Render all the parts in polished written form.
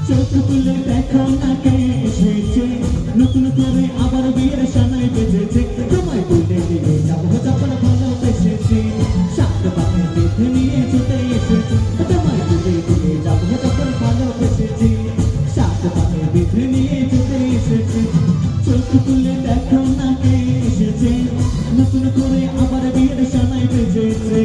চোখ তুলে দেখো না কে এসেছে, নতুন করে আবার বিয়ের সানাই বেজেছে। তোমায় তুলে নিয়ে যাবো যখন ভালোবেসেছি, সাত পাকে বেঁধে নিয়ে ছুটে এসেছি। তোমায় তুলে নিয়ে যাবো যখন ভালোবেসেছি, সাত পাকে বেঁধে নিয়ে ছুটে এসেছি। চোখ তুলে দেখো না কে এসেছে, নতুন করে আবার বিয়ের সানাই বেজেছে।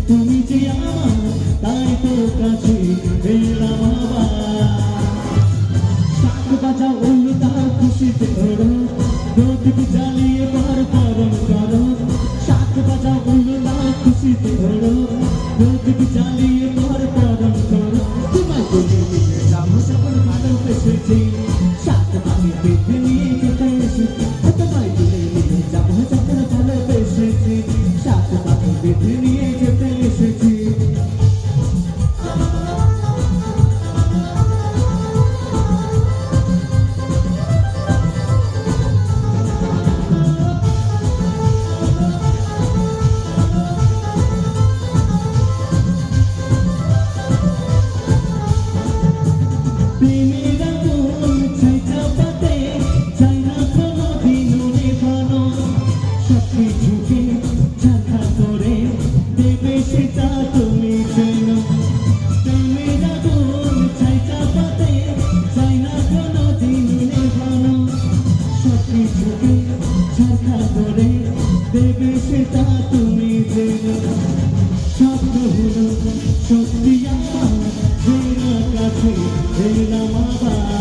তুমি যে আমার, তাই তোর কাছে এলাম আবার। শাক বাজাও উল্টাও খুশিতে ওড়ো, প্রদীপ জ্বালিয়ে বার পালন করো। শাক বাজাও উল্টাও খুশিতে ওড়ো, প্রদীপ জ্বালিয়ে বার পালন করো। তোমায় বলে নিয়ে যাবো যখন ভালোবেসেছি, শাক পাখি বেঁধে নিয়ে যেতে এসেছি। তোমায় বলে নিয়ে যাবো যখন ভালোবেসেছি, শাক পাখি বেঁধে নিয়ে যেতে এসেছি। দেবে সেটা তুমি জেনে, স্বপ্ন হলো সত্যি আমার, কাছে এলাম আবার।